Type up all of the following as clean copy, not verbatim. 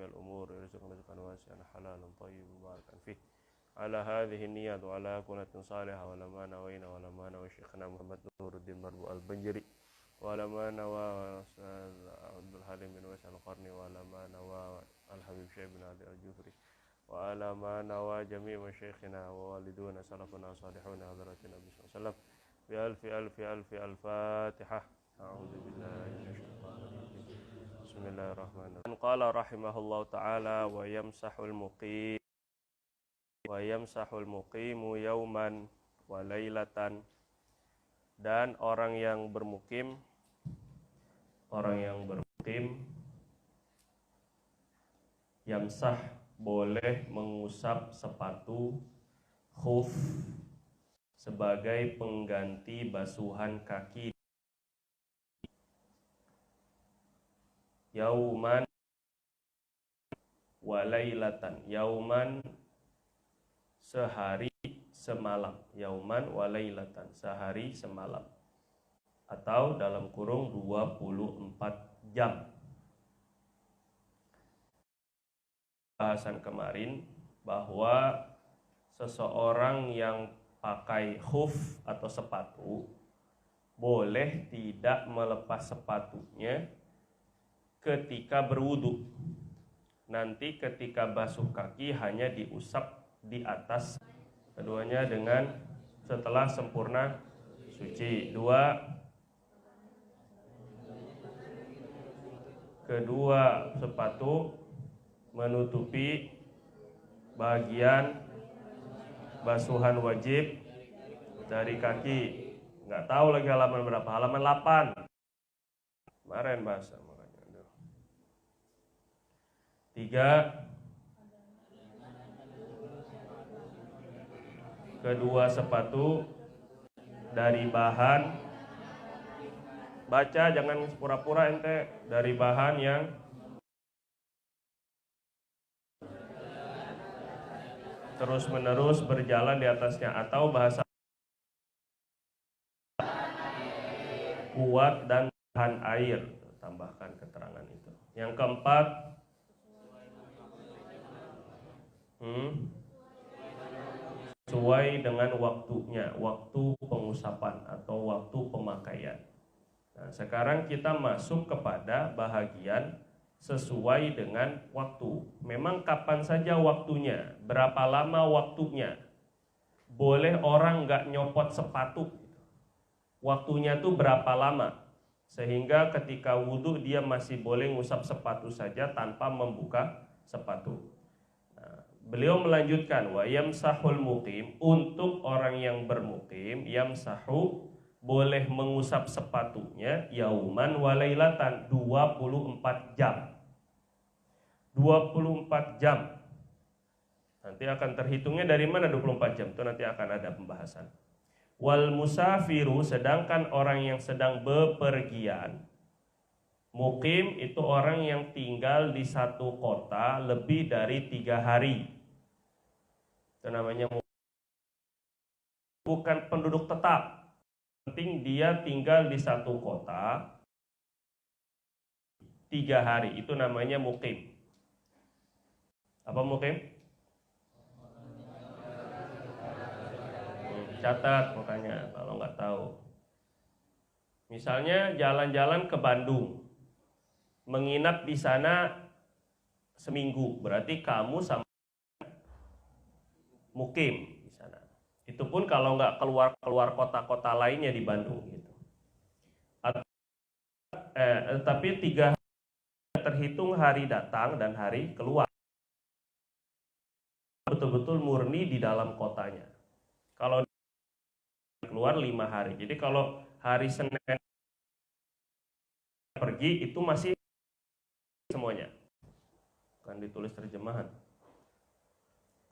الأمور ويرزقنا رزقا واسعا حلالا طيبا مباركا فيه على هذه النيات وعلى كنة صالحة وعلى ما نوينا وعلى ما نوى شيخنا محمد نور الدين مربوع البنجري وعلى ما نوى عبد الحليم بن ويس القرني وعلى ما نوى الحبيب شيخ بن علي الجوفري وعلى ما نوى جميع مشايخنا ووالدونا سلفنا صالحون حضرات النبي صلى الله عليه وسلم بألف ألف ألف الفاتحة. أعوذ بالله من الشيطان الرجيم. بسم الله الرحمن الرحيم. قال رحمه الله تعالى ويمسح المقيم يوما walailatan, dan orang yang bermukim yamsah boleh mengusap sepatu khuf sebagai pengganti basuhan kaki yauman walailatan, yauman sehari semalam, yauman walailatan sehari semalam, atau dalam kurung 24 jam. Bahasan kemarin bahwa seseorang yang pakai khuf atau sepatu boleh tidak melepas sepatunya ketika berwudu. Nanti ketika basuh kaki hanya diusap di atas keduanya dengan setelah sempurna suci. Kedua sepatu menutupi bagian basuhan wajib dari kaki. Nggak tahu lagi halaman berapa, halaman 8 kemarin bahasa makanya. 3, kedua sepatu dari bahan, baca jangan pura-pura ente, dari bahan yang terus menerus berjalan di atasnya, atau bahasa kuat dan tahan air. Tambahkan keterangan itu. Yang keempat, sesuai dengan waktunya, waktu pengusapan atau waktu pemakaian. Nah, sekarang kita masuk kepada bahagian sesuai dengan waktu. Memang kapan saja waktunya, berapa lama waktunya. Boleh orang nggak nyopot sepatu, waktunya tuh berapa lama, sehingga ketika wudhu dia masih boleh ngusap sepatu saja tanpa membuka sepatu. Nah, beliau melanjutkan, wa yamsahul muqim, untuk orang yang bermukim, yamsahu boleh mengusap sepatunya yauman walailatan, 24 jam. 24 jam. Nanti akan terhitungnya dari mana 24 jam, itu nanti akan ada pembahasan. Wal musafiru, sedangkan orang yang sedang bepergian. Mukim itu orang yang tinggal di satu kota lebih dari 3 hari. Itu namanya mukim. Bukan penduduk tetap. Penting dia tinggal di satu kota 3 hari, itu namanya mukim. Apa mukim? Catat makanya kalau nggak tahu. Misalnya jalan-jalan ke Bandung, menginap di sana seminggu, berarti kamu sama mukim di sana. Itu pun kalau nggak keluar kota-kota lainnya di Bandung gitu. Tapi 3 hari terhitung hari datang dan hari keluar. Betul-betul murni di dalam kotanya. Kalau keluar 5 hari. Jadi kalau hari Senin pergi itu masih semuanya. Kan ditulis terjemahan.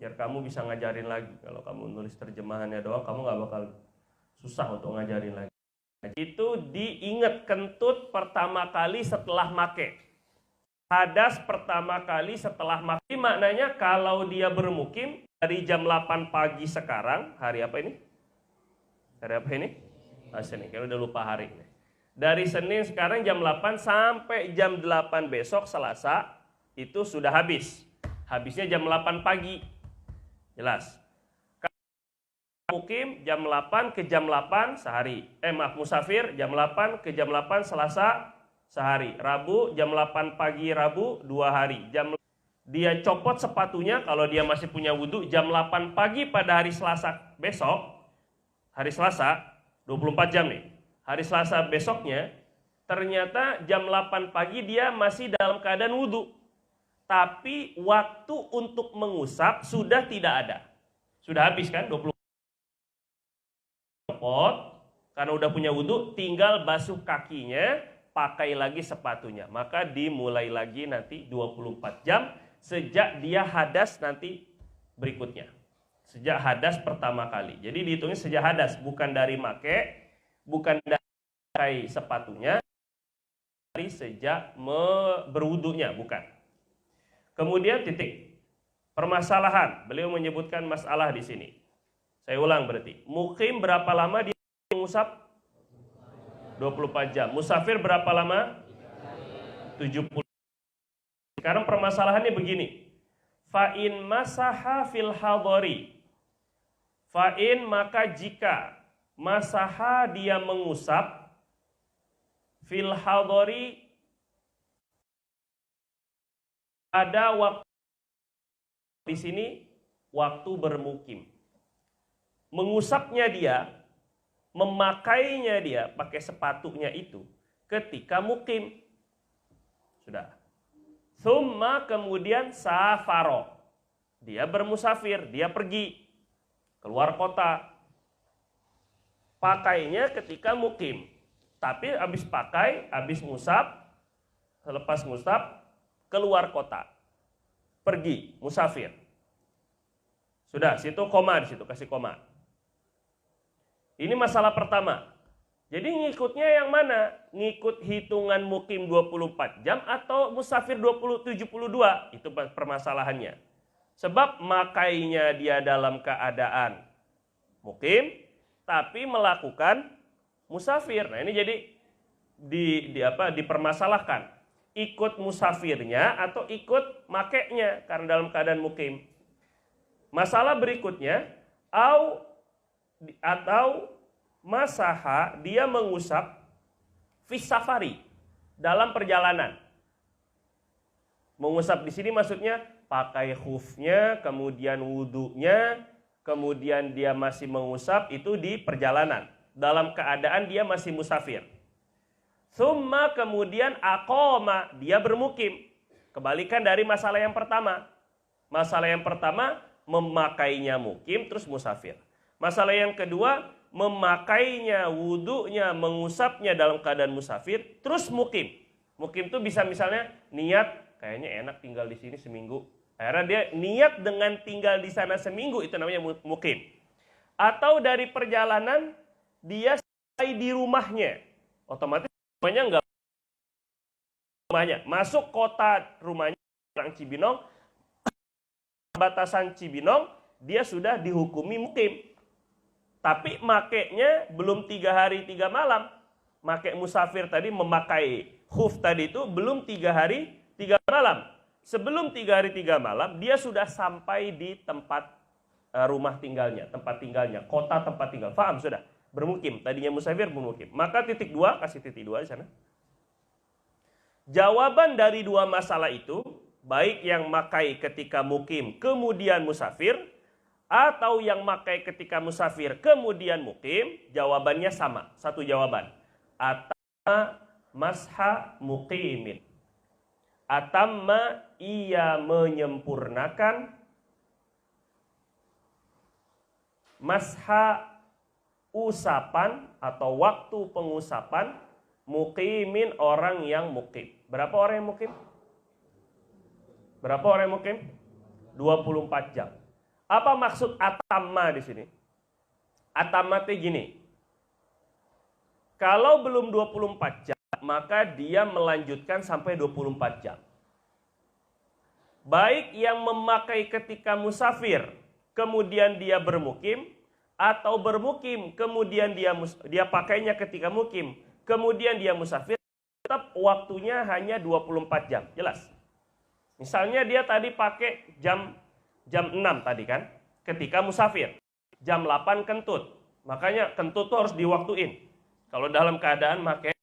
Biar kamu bisa ngajarin lagi. Kalau kamu nulis terjemahannya doang, kamu nggak bakal susah untuk ngajarin lagi. Itu diingat kentut pertama kali setelah make. Hadas pertama kali setelah make. Maknanya kalau dia bermukim dari jam 8 pagi sekarang, hari apa ini? Hari apa ini? Senin. Kalau udah lupa hari ini. Dari Senin sekarang jam 8 sampai jam 8 besok Selasa, itu sudah habis. Habisnya jam 8 pagi. Jelas. Mukim jam 8 ke jam 8 sehari. Musafir jam 8 ke jam 8 Selasa sehari. Rabu jam 8 pagi Rabu 2 hari. Dia copot sepatunya kalau dia masih punya wudhu jam 8 pagi pada hari Selasa besok. Hari Selasa 24 jam nih. Hari Selasa besoknya ternyata jam 8 pagi dia masih dalam keadaan wudhu. Tapi waktu untuk mengusap sudah tidak ada. Sudah habis kan 20 karena udah punya wudhu, tinggal basuh kakinya, pakai lagi sepatunya. Maka dimulai lagi nanti 24 jam sejak dia hadas nanti berikutnya. Sejak hadas pertama kali. Jadi dihitungnya sejak hadas, bukan dari make, bukan dari pakai sepatunya, dari sejak berwudunya, bukan. Kemudian titik. Permasalahan, beliau menyebutkan masalah di sini. Saya ulang berarti. Mukim berapa lama dia mengusap? 24 jam. Musafir berapa lama? 70. Sekarang permasalahannya begini. Fa'in masaha fil hadori. Fa'in maka jika masaha dia mengusap fil hadori ada waktu di sini waktu bermukim. Mengusapnya dia, memakainya dia, pakai sepatunya itu ketika mukim. Sudah. Thumma kemudian safaro. Dia bermusafir, dia pergi keluar kota. Pakainya ketika mukim. Tapi habis pakai, habis ngusap, selepas ngusap, keluar kota. Pergi, musafir. Sudah, situ koma di situ, kasih koma. Ini masalah pertama. Jadi ngikutnya yang mana? Ngikut hitungan mukim 24 jam atau musafir 72? Itu permasalahannya. Sebab makainya dia dalam keadaan mukim, tapi melakukan musafir. Nah ini jadi dipermasalahkan. Ikut musafirnya atau ikut makainya karena dalam keadaan mukim. Masalah berikutnya, atau masaha dia mengusap fis safari dalam perjalanan. Mengusap di sini maksudnya pakai khufnya, kemudian wudunya, kemudian dia masih mengusap itu di perjalanan dalam keadaan dia masih musafir. Summa kemudian aqoma dia bermukim. Kebalikan dari masalah yang pertama. Masalah yang pertama memakainya mukim terus musafir. Masalah yang kedua, memakainya, wudunya, mengusapnya dalam keadaan musafir, terus mukim. Mukim itu bisa misalnya niat, kayaknya enak tinggal di sini seminggu. Akhirnya dia niat dengan tinggal di sana seminggu, itu namanya mukim. Atau dari perjalanan, dia sampai di rumahnya. Otomatis rumahnya enggak. Masuk kota rumahnya, orang Cibinong, batasan Cibinong, dia sudah dihukumi mukim. Tapi makainya belum 3 hari 3 malam. Makai musafir tadi memakai khuf tadi itu belum 3 hari 3 malam. Sebelum 3 hari 3 malam dia sudah sampai di tempat rumah tinggalnya, tempat tinggalnya, kota tempat tinggal. Faham sudah? Bermukim. Tadinya musafir bermukim. Maka titik 2, kasih titik 2 di sana. Jawaban dari 2 masalah itu, baik yang makai ketika mukim kemudian musafir, atau yang makai ketika musafir kemudian mukim, jawabannya sama. Satu jawaban. Atamma masha muqimin. Atamma ia menyempurnakan masha usapan atau waktu pengusapan muqimin orang yang mukim. Berapa orang yang mukim? Berapa orang yang mukim? 24 jam. Apa maksud atamma di sini? Atamma itu gini. Kalau belum 24 jam, maka dia melanjutkan sampai 24 jam. Baik yang memakai ketika musafir, kemudian dia bermukim, atau bermukim, kemudian dia pakainya ketika mukim, kemudian dia musafir, tetap waktunya hanya 24 jam. Jelas? Misalnya dia tadi pakai jam 6 tadi kan, ketika musafir. Jam 8 kentut. Makanya kentut tuh harus diwaktuin. Kalau dalam keadaan pakai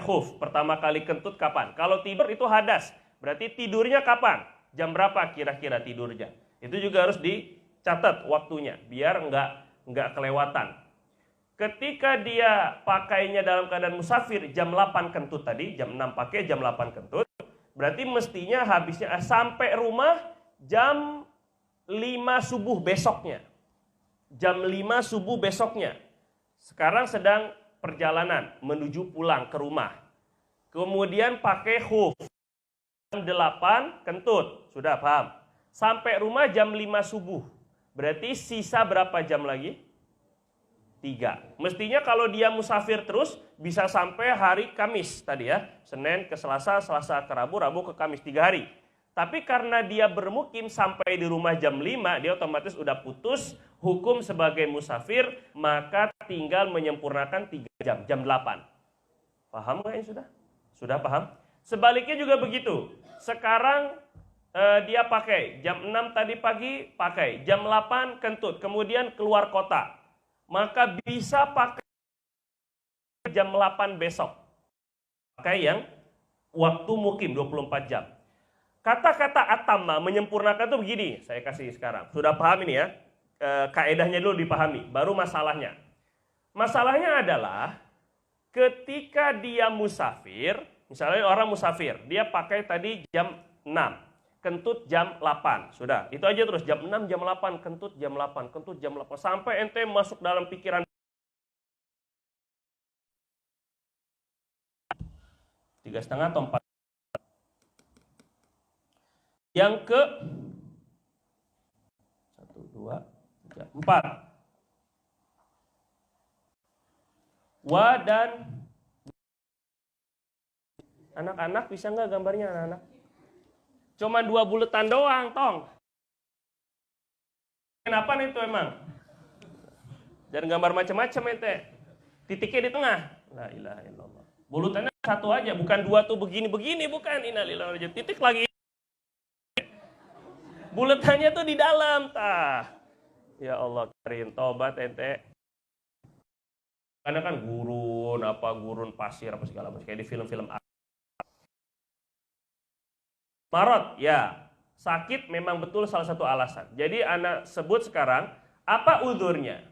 khuf, pertama kali kentut kapan? Kalau tidur itu hadas. Berarti tidurnya kapan? Jam berapa kira-kira tidurnya? Itu juga harus dicatat waktunya biar nggak kelewatan. Ketika dia pakainya dalam keadaan musafir jam 8 kentut tadi, jam 6 pakai, jam 8 kentut, berarti mestinya habisnya sampai rumah jam 5 subuh besoknya. Jam 5 subuh besoknya. Sekarang sedang perjalanan menuju pulang ke rumah. Kemudian pakai khuf. Jam 8 kentut, sudah paham? Sampai rumah jam 5 subuh. Berarti sisa berapa jam lagi? 3. Mestinya kalau dia musafir terus bisa sampai hari Kamis tadi ya. Senin ke Selasa, Selasa ke Rabu, Rabu ke Kamis, 3 hari. Tapi karena dia bermukim sampai di rumah jam 5, dia otomatis udah putus hukum sebagai musafir, maka tinggal menyempurnakan 3 jam, jam 8. Paham nggak ini sudah? Sudah paham? Sebaliknya juga begitu. Sekarang dia pakai jam 6 tadi pagi, pakai jam 8 kentut, kemudian keluar kota. Maka bisa pakai jam 8 besok. Pakai yang waktu mukim 24 jam. Kata-kata atamma menyempurnakan itu begini, saya kasih sekarang. Sudah paham ini ya? Kaedahnya dulu dipahami, baru masalahnya. Masalahnya adalah ketika dia musafir, misalnya orang musafir, dia pakai tadi jam 6, kentut jam 8. Sudah, itu aja terus jam 6, jam 8, kentut jam 8, kentut jam 8. Sampai ente masuk dalam pikiran 3,5 atau 4. Yang ke 1, 2, 3, 4. Wa dan anak-anak bisa nggak gambarnya anak-anak? Cuma 2 buletan doang, tong. Kenapa nih itu emang? Jangan gambar macam-macam ente. Titiknya di tengah. La ilaha illallah. Bulutannya 1 aja, bukan 2 tuh begini-begini, bukan. Innalillahi titik lagi. Buletannya tuh di dalam, tah. Ya Allah, karim, tobat ente. Karena kan gurun pasir apa segala macam kayak di film-film. Marot, ya, sakit memang betul salah satu alasan. Jadi anak sebut sekarang, apa uzurnya?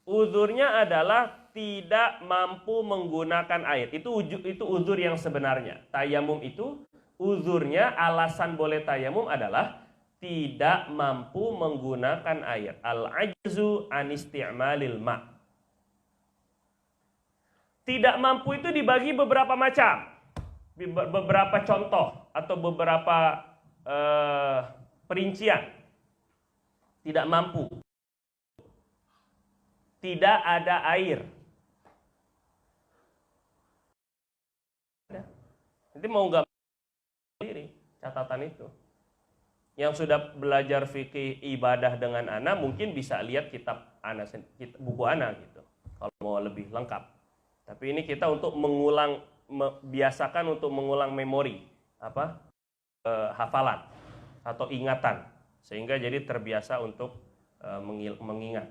Uzurnya adalah tidak mampu menggunakan air. Itu uzur yang sebenarnya. Tayamum itu uzurnya, alasan boleh tayamum adalah tidak mampu menggunakan air. Al-ajzu an isti'malil ma'. Tidak mampu itu dibagi beberapa macam. Beberapa contoh atau beberapa perincian. Tidak mampu. Tidak ada air. Nanti mau nggak sendiri catatan itu. Yang sudah belajar fikih ibadah dengan ana mungkin bisa lihat kitab ana, buku ana gitu. Kalau mau lebih lengkap. Tapi ini kita untuk mengulang, biasakan untuk mengulang memori, hafalan atau ingatan, sehingga jadi terbiasa untuk mengingat.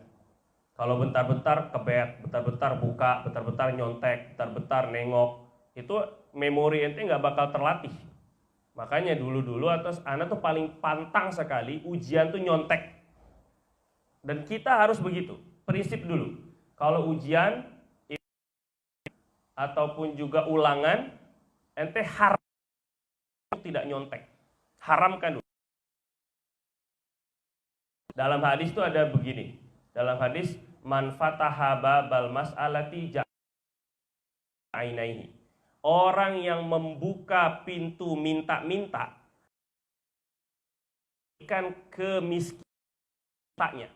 Kalau bentar-bentar kebet, bentar-bentar buka, bentar-bentar nyontek, bentar-bentar nengok, itu memori ente nggak bakal terlatih. Makanya dulu-dulu atau anak tuh paling pantang sekali ujian tuh nyontek. Dan kita harus begitu, prinsip dulu. Kalau ujian ataupun juga ulangan, ente haram tidak nyontek. Haramkan dulu. Dalam hadis itu ada begini. Dalam hadis, man fataha babal mas'alati ja'ainaihi. Orang yang membuka pintu minta-minta ikan kemiskinannya.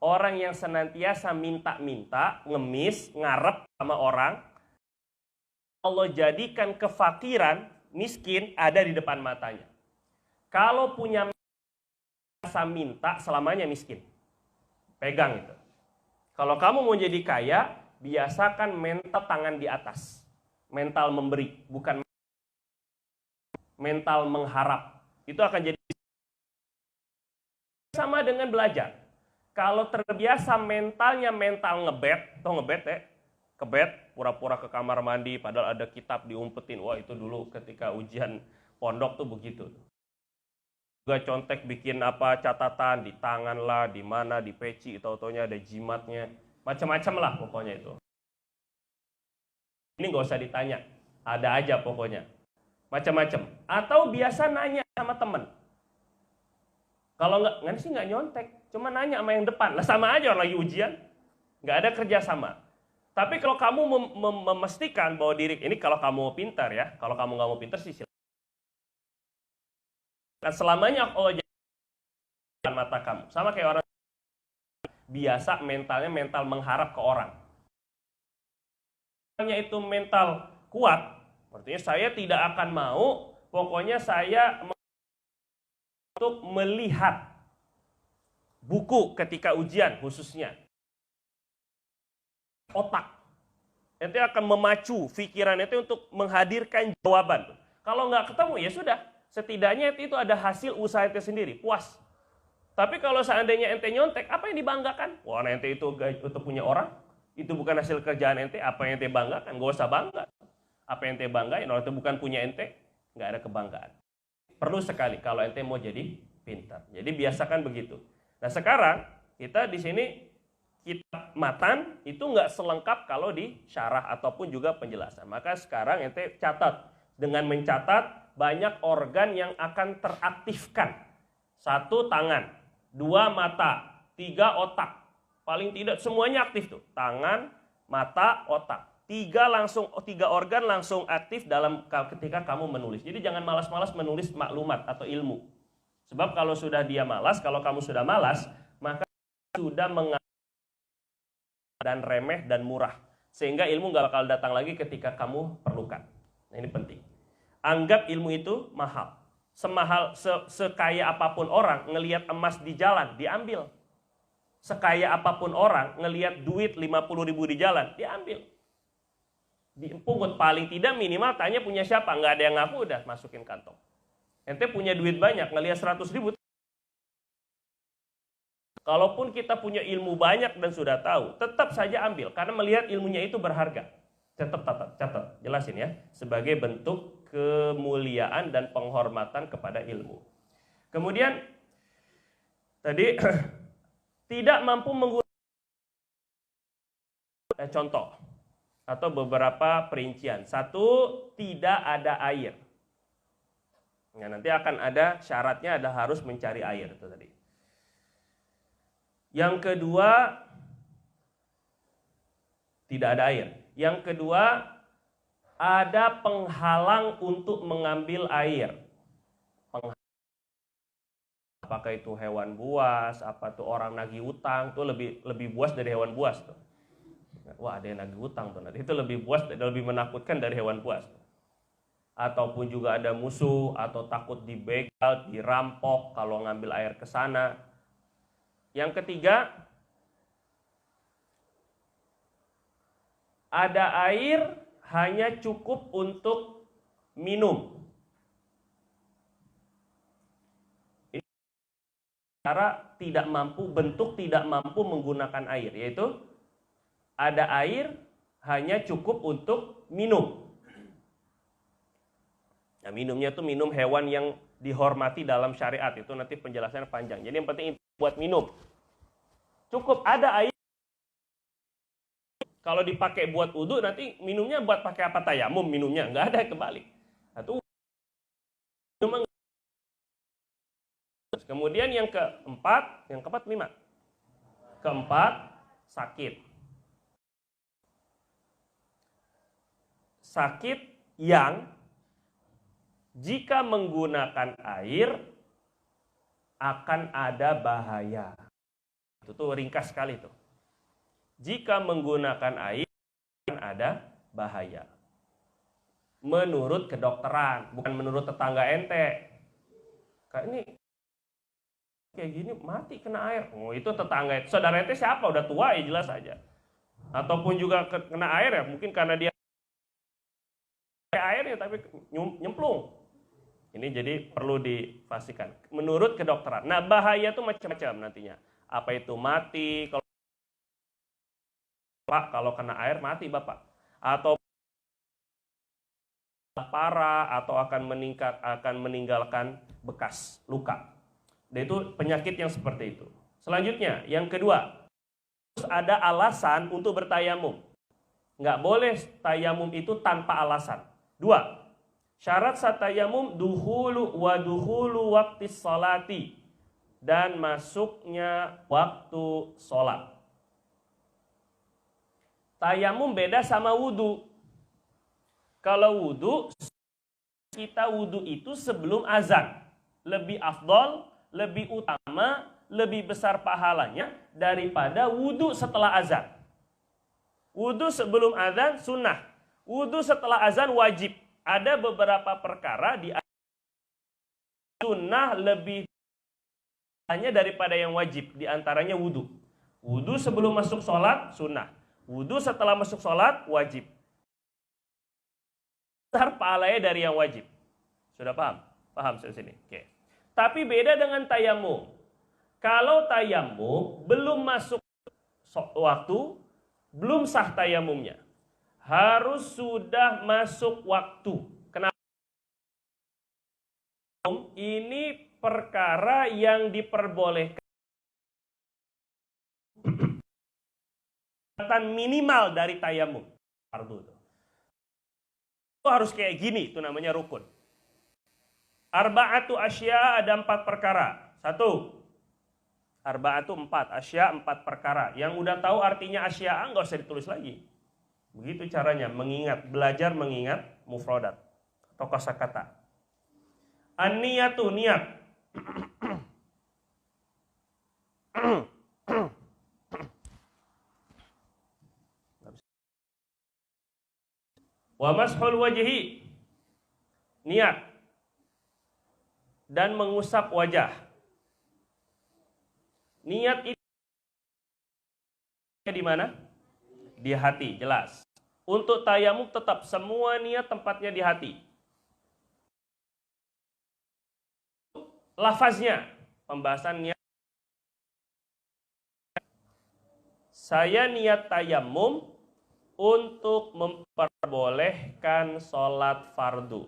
Orang yang senantiasa minta-minta, ngemis, ngarep sama orang, Allah jadikan kefakiran, miskin ada di depan matanya. Kalau punya rasa minta, selamanya miskin. Pegang itu. Kalau kamu mau jadi kaya, biasakan mental tangan di atas. Mental memberi, bukan. mental mengharap. Itu akan jadi sama dengan belajar. Kalau terbiasa mentalnya mental ngebet, atau ngebet ya, kebet, pura-pura ke kamar mandi, padahal ada kitab diumpetin. Wah, itu dulu ketika ujian pondok tuh begitu. Juga contek bikin apa catatan di tangan lah, di mana, di peci, tau-taunya ada jimatnya, macam-macam lah pokoknya itu. Ini nggak usah ditanya, ada aja pokoknya, macam-macam. Atau biasa nanya sama temen. Kalau nggak sih nggak nyontek, cuma nanya sama yang depan. Lah sama aja orang lagi ujian, nggak ada kerjasama. Tapi kalau kamu memastikan bahwa diri ini, kalau kamu mau pintar ya, kalau kamu nggak mau pintar sih silakan. Selamanya Allah jalan mata kamu, sama kayak orang biasa mentalnya mental mengharap ke orang. Itu mental kuat, artinya saya tidak akan mau, pokoknya saya untuk melihat buku ketika ujian khususnya. Otak. Ente akan memacu pikiran ente untuk menghadirkan jawaban. Kalau nggak ketemu ya sudah, setidaknya itu ada hasil usaha ente sendiri, puas. Tapi kalau seandainya ente nyontek, apa yang dibanggakan? Wah, ente itu punya orang, itu bukan hasil kerjaan ente, apa yang ente banggakan? Nggak usah bangga. Apa yang ente banggain, kalau itu bukan punya ente, nggak ada kebanggaan. Perlu sekali kalau ente mau jadi pintar. Jadi biasakan begitu. Nah sekarang kita di sini kitab matan itu nggak selengkap kalau di syarah ataupun juga penjelasan. Maka sekarang ente catat. Dengan mencatat banyak organ yang akan teraktifkan. 1 tangan, 2 mata, 3 otak. Paling tidak semuanya aktif tuh. Tangan, mata, otak. 3 organ langsung aktif dalam ketika kamu menulis. Jadi jangan malas-malas menulis maklumat atau ilmu. Sebab kalau sudah dia malas, kalau kamu sudah malas, maka sudah dan remeh dan murah. Sehingga ilmu nggak bakal datang lagi ketika kamu perlukan. Nah, ini penting. Anggap ilmu itu mahal. Sekaya apapun orang ngelihat emas di jalan, diambil. Sekaya apapun orang ngelihat duit 50.000 di jalan, diambil. Dipungut, paling tidak minimal tanya punya siapa, nggak ada yang ngaku udah masukin kantong. Ente punya duit banyak, ngelihat 100.000. Kalaupun kita punya ilmu banyak dan sudah tahu, tetap saja ambil karena melihat ilmunya itu berharga. Catat, jelasin ya, sebagai bentuk kemuliaan dan penghormatan kepada ilmu. Kemudian tadi tidak mampu menggunakan contoh atau beberapa perincian. 1, tidak ada air. Nah, nanti akan ada syaratnya, ada harus mencari air itu tadi. Yang kedua, tidak ada air. Yang kedua, ada penghalang untuk mengambil air. Apakah itu hewan buas, apa tuh orang nagih utang, tuh lebih buas dari hewan buas tuh. Wah, ada yang nagih utang tuh, itu lebih buas, lebih menakutkan dari hewan buas. Ataupun juga ada musuh atau takut dibegal, dirampok kalau ngambil air ke sana. Yang ketiga, ada air hanya cukup untuk minum. Ini cara tidak mampu, bentuk tidak mampu menggunakan air, yaitu ada air hanya cukup untuk minum. Nah, minumnya itu minum hewan yang dihormati dalam syariat, itu nanti penjelasannya panjang. Jadi yang penting buat minum. Cukup ada air. Kalau dipakai buat wudhu, nanti minumnya buat pakai apa, tayamum minumnya, nggak ada, kebalik. Atau kemudian yang keempat 5. Keempat, sakit. Sakit yang jika menggunakan air akan ada bahaya. Itu tuh ringkas sekali tuh. Jika menggunakan air akan ada bahaya. Menurut kedokteran, bukan menurut tetangga ente. Kayak gini mati kena air. Oh, itu tetangga, saudara ente siapa? Udah tua ya jelas aja. Ataupun juga kena air ya, mungkin karena dia airnya tapi nyemplung. Ini jadi perlu dipastikan. Menurut kedokteran. Nah, bahaya itu macam-macam nantinya. Apa itu mati? Kalau Pak, kalau kena air mati Bapak. Atau parah atau akan meninggalkan bekas luka. Dan itu penyakit yang seperti itu. Selanjutnya, yang kedua, harus ada alasan untuk bertayamum. Nggak boleh tayamum itu tanpa alasan. Dua, syarat satayamum duhulu waktu salati, dan masuknya waktu sholat. Tayamum beda sama wudu. Kalau wudu, kita wudu itu sebelum azan. Lebih afdol, lebih utama, lebih besar pahalanya daripada wudu setelah azan. Wudu sebelum azan sunnah. Wudu setelah azan wajib. Ada beberapa perkara di sunnah lebih hanya daripada yang wajib. Di antaranya wudu. Wudu sebelum masuk sholat sunnah. Wudu setelah masuk sholat wajib. Besar pahalanya dari yang wajib. Sudah paham? Paham sampai sini? Oke. Tapi beda dengan tayamum. Kalau tayamum belum masuk waktu, belum sah tayamumnya. Harus sudah masuk waktu. Kenapa? Ini perkara yang diperbolehkan minimal dari tayamum. Fardu itu. Itu harus kayak gini, itu namanya rukun. Arba'atu asya, ada 4 perkara. 1. Arba'atu 4, asya 4 perkara. Yang udah tahu artinya asya, nggak usah ditulis lagi. Begitu caranya, mengingat, belajar mengingat mufradat atau kosakata. An-niyatu, niat. Wa mashul wajhi, niat. Dan mengusap wajah. Niat itu di mana? Di hati, jelas. Untuk tayamum tetap semua niat tempatnya di hati. Lafaznya, pembahasan niat. Saya niat tayamum untuk memperbolehkan sholat fardu.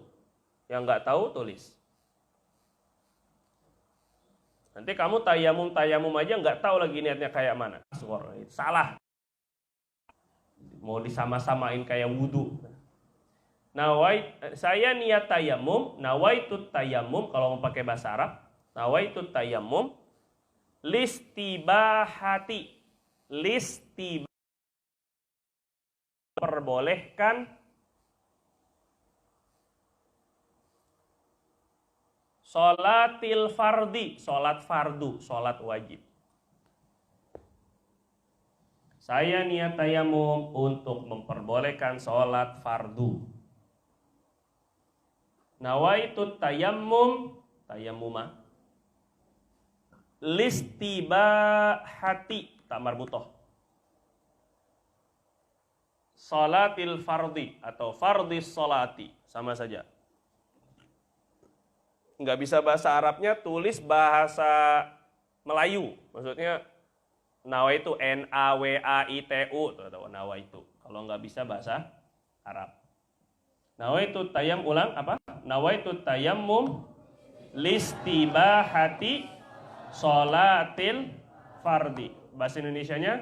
Yang nggak tahu tulis. Nanti kamu tayamum aja nggak tahu lagi niatnya kayak mana. Salah. Mau disama-samain kayak wudu. Saya niat tayamum, nawaitut tayamum, kalau mau pakai bahasa Arab, nawaitut tayamum listibahati. Perbolehkan sholatil fardi, sholat fardu, sholat wajib. Saya niat tayamum untuk memperbolehkan sholat fardu. Nawaitut tayammum, tayammuma, listibahati, tak marbutoh, sholatil fardi atau fardis sholati, sama saja. Nggak bisa bahasa Arabnya, tulis bahasa Melayu. Maksudnya nawaitu, N-A-W-A-I-T-U, nawaitu. Kalau nggak bisa bahasa Arab. Nawaitu tayam, ulang apa? Nawaitu tayammum listibahati sholatil fardi. Bahasa Indonesianya,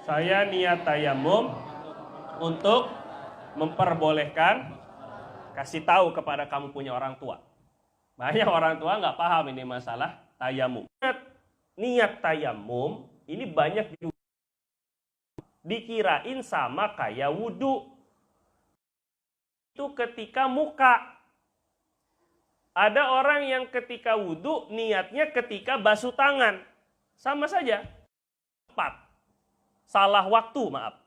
saya niat tayamum untuk memperbolehkan, kasih tahu kepada kamu punya orang tua. Banyak orang tua nggak paham ini masalah tayamum. Niat tayamum ini banyak dikirain sama kayak wudu. Itu ketika muka. Ada orang yang ketika wudu niatnya ketika basuh tangan. Sama saja. Tepat. Salah waktu, maaf.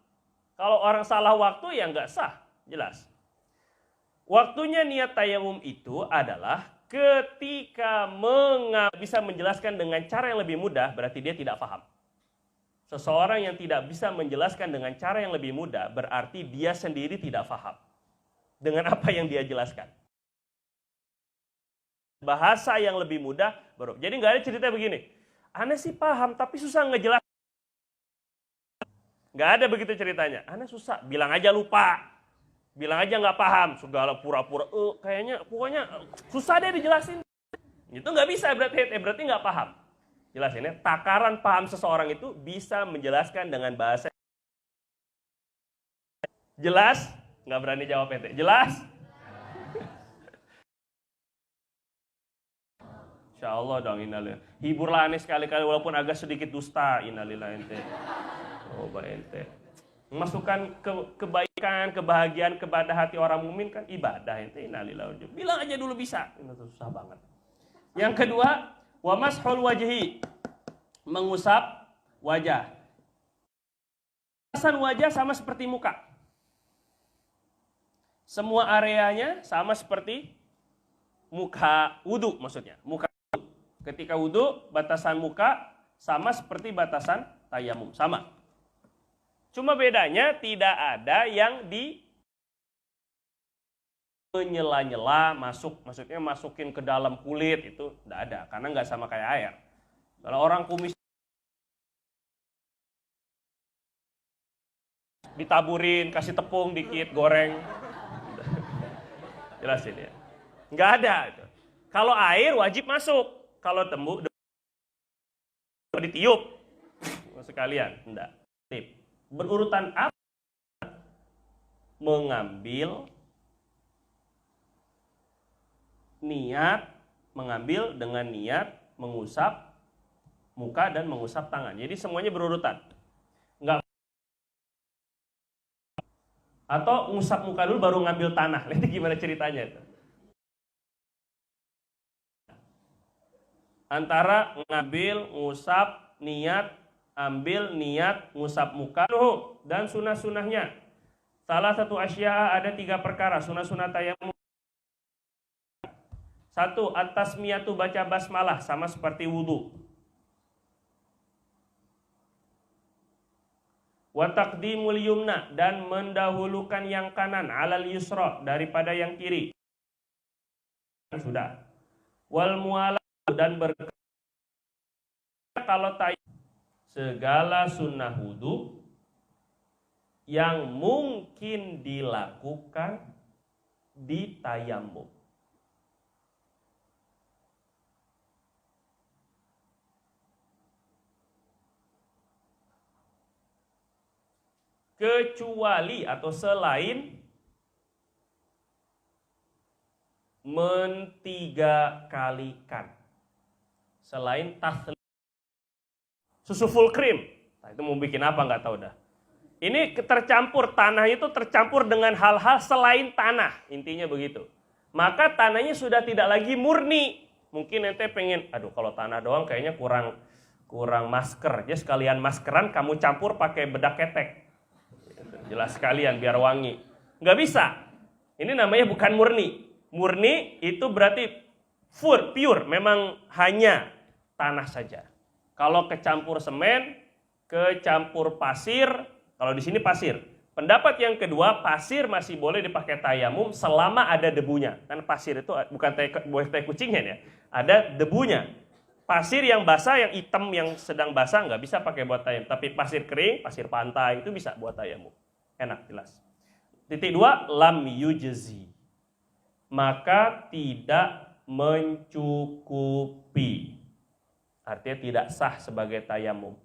Kalau orang salah waktu ya nggak sah, jelas. Waktunya niat tayamum itu adalah ketika bisa menjelaskan dengan cara yang lebih mudah, berarti dia tidak paham. Seseorang yang tidak bisa menjelaskan dengan cara yang lebih mudah, berarti dia sendiri tidak paham dengan apa yang dia jelaskan. bahasa yang lebih mudah baru. Jadi nggak ada cerita begini. Ana sih paham tapi susah ngejelas. Nggak ada begitu ceritanya. Ana susah, bilang aja lupa. Bilang aja nggak paham, segala pura-pura. Kayaknya pokoknya susah deh dijelasin. Itu nggak bisa berarti nggak paham. Jelasin ya, takaran paham seseorang itu bisa menjelaskan dengan bahasa. Jelas? Nggak berani jawab ente. Jelas? Insya Allah dong, innalillah. Hiburlah aneh sekali-kali walaupun agak sedikit dusta, innalillah ente. Oh, ente. Masukkan kebaikan, kebahagiaan kepada hati orang mukmin kan ibadah ente, innalillah. Bilang aja dulu bisa. Itu susah banget. Yang kedua, wa mashul wajhi. Mengusap wajah. Batasan wajah sama seperti muka. Semua areanya sama seperti muka wudu maksudnya. Muka wudu. Ketika wudu, batasan muka sama seperti batasan tayamum, sama. Cuma bedanya tidak ada yang di menyela-nyela maksudnya masukin ke dalam kulit itu tidak ada karena nggak sama kayak air. Kalau orang kumis ditaburin, kasih tepung dikit, goreng. Jelasin ya. Nggak ada. Kalau air wajib masuk. Kalau tembuk ditiup. Sekalian. Enggak. Tip. Berurutan apa? Mengambil dengan niat mengusap muka dan mengusap tangan. Jadi semuanya berurutan. Enggak. Atau ngusap muka dulu baru ngambil tanah. Lihat gimana ceritanya itu. Antara ngambil, ngusap, niat, ambil, niat, ngusap muka, dan sunah-sunahnya. Salah satu asya ada 3 perkara, sunah-sunah tayamum. 1, at-tasmiyatu baca basmalah, sama seperti wudu. Wa taqdimul yumna, dan mendahulukan yang kanan, alal yusra, daripada yang kiri. Sudah. Wal muala, dan kalau tayamum, segala sunnah wudu yang mungkin dilakukan di tayamum. Kecuali atau selain men-3-kalikan. Selain taslim. Susu full cream. Nah, itu mau bikin apa nggak tahu dah. Ini tercampur, tanah itu tercampur dengan hal-hal selain tanah. Intinya begitu. Maka tanahnya sudah tidak lagi murni. Mungkin ente pengen, aduh kalau tanah doang kayaknya kurang masker. Jadi sekalian maskeran kamu campur pakai bedak ketek. Jelas sekalian biar wangi. Nggak bisa. Ini namanya bukan murni. Murni itu berarti pure. Memang hanya tanah saja. Kalau kecampur semen, kecampur pasir, kalau di sini pasir. Pendapat yang kedua, pasir masih boleh dipakai tayamum selama ada debunya. Kan pasir itu bukan tai kucingnya ya. Ada debunya. Pasir yang basah, yang hitam, yang sedang basah nggak bisa pakai buat tayamum. Tapi pasir kering, pasir pantai itu bisa buat tayamum. Enak, jelas. Titik 2, lam yujzi. Maka tidak mencukupi. Artinya tidak sah sebagai tayamum.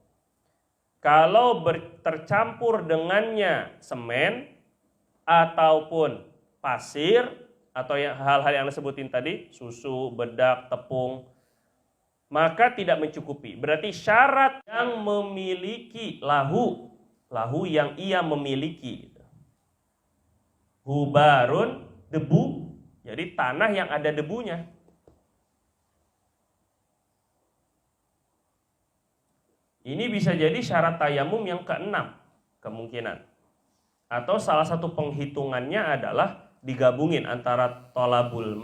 Kalau tercampur dengannya semen ataupun pasir atau hal-hal yang disebutin tadi, susu, bedak, tepung, maka tidak mencukupi. Berarti syarat yang memiliki lahu yang ia memiliki. Hubarun, debu, jadi tanah yang ada debunya. Ini bisa jadi syarat tayamum yang ke-6 kemungkinan. Atau salah satu penghitungannya adalah digabungin antara tolabul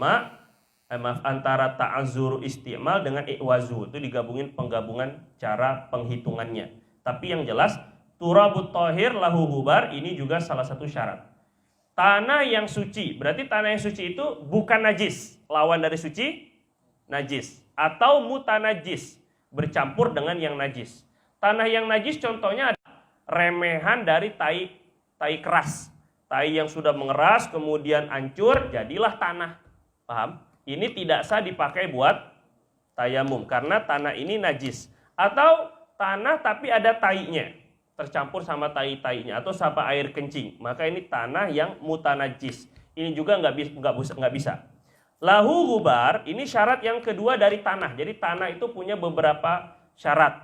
antara ta'azzur isti'mal dengan i'wazu. Itu digabungin penggabungan cara penghitungannya. Tapi yang jelas turabut tohir lahu hubar ini juga salah satu syarat. Tanah yang suci, berarti tanah yang suci itu bukan najis. Lawan dari suci, najis atau mutanajis, bercampur dengan yang najis. Tanah yang najis contohnya ada remehan dari tai keras. Tai yang sudah mengeras kemudian hancur jadilah tanah. Paham? Ini tidak sah dipakai buat tayamum karena tanah ini najis. Atau tanah tapi ada tainya, tercampur sama tai-tainya atau sama air kencing. Maka ini tanah yang mutanajis. Ini juga nggak bisa. Lahu gubar, ini syarat yang kedua dari tanah. Jadi tanah itu punya beberapa syarat.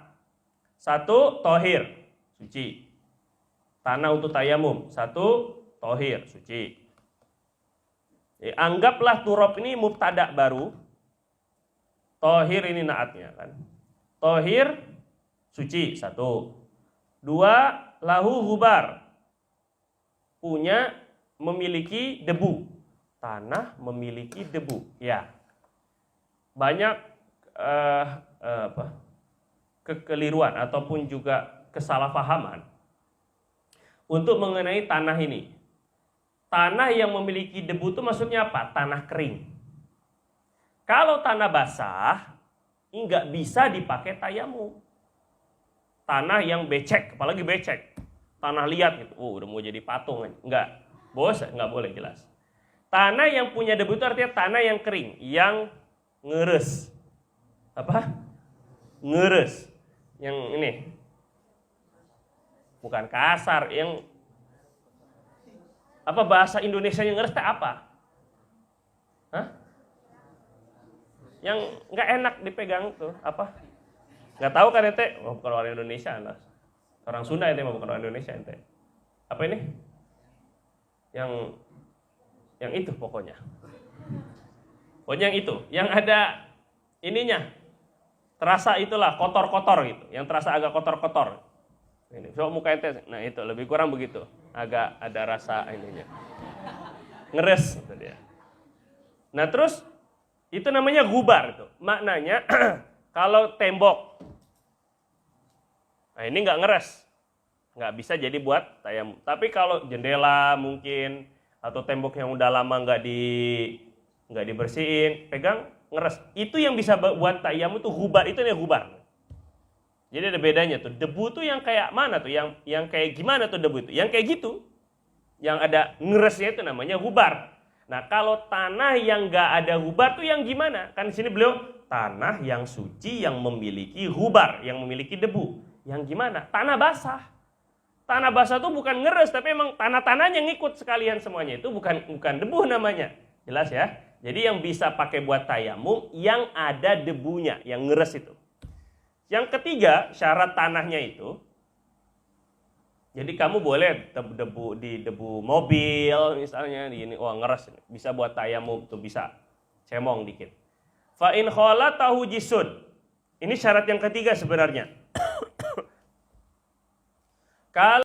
Satu, tohir, suci. Tanah untuk tayamum. Satu, tohir, suci. Anggaplah turab ini mubtada baru. Tohir ini naatnya kan. Tohir, suci, satu. Dua, lahu gubar, memiliki debu. Tanah memiliki debu. Ya, banyak kekeliruan ataupun juga kesalahpahaman untuk mengenai tanah ini. Tanah yang memiliki debu itu maksudnya apa? Tanah kering. Kalau tanah basah, ini nggak bisa dipakai tayamum. Tanah yang becek, apalagi becek, tanah liat gitu, udah mau jadi patung, nggak boleh jelas. Tanah yang punya debu itu artinya tanah yang kering, yang ngeres. Apa? Ngeres. Yang ini. Bukan kasar, yang apa bahasa Indonesia yang ngeres itu apa? Hah? Yang nggak enak dipegang tuh, apa? Nggak tahu kan ente? Oh, bukan orang Indonesia, lah. Orang Sunda ente, bukan orang Indonesia ente. Apa ini? Yang itu pokoknya. Pokoknya yang itu, yang ada ininya. Terasa itulah kotor-kotor gitu, yang terasa agak kotor-kotor. Ini, so muka ente, nah itu lebih kurang begitu. Agak ada rasa ininya. Ngeres itu dia. Nah, terus itu namanya gubar itu. Maknanya kalau tembok, nah ini nggak ngeres, nggak bisa jadi buat tayamum. Tapi kalau jendela mungkin atau tembok yang udah lama nggak dibersihin, pegang ngeres. Itu yang bisa buat tayamum itu gubar, itu nih gubar. Jadi ada bedanya tuh. Debu tuh yang kayak mana tuh? Yang kayak gimana tuh debu itu? Yang kayak gitu. Yang ada ngeresnya itu namanya gubar. Nah, kalau tanah yang nggak ada gubar tuh yang gimana? Kan di sini beliau tanah yang suci yang memiliki gubar, yang memiliki debu. Yang gimana? Tanah basah. Tanah basah itu bukan ngeres, tapi emang tanah-tanahnya ngikut sekalian semuanya. Itu bukan debu namanya. Jelas ya? Jadi yang bisa pakai buat tayamum yang ada debunya, yang ngeres itu. Yang ketiga, syarat tanahnya itu, jadi kamu boleh debu mobil misalnya, di ini, wah ngeres, bisa buat tayamum tuh, bisa cemong dikit. Fa in khalatahu jisud. Ini syarat yang ketiga sebenarnya. Kalau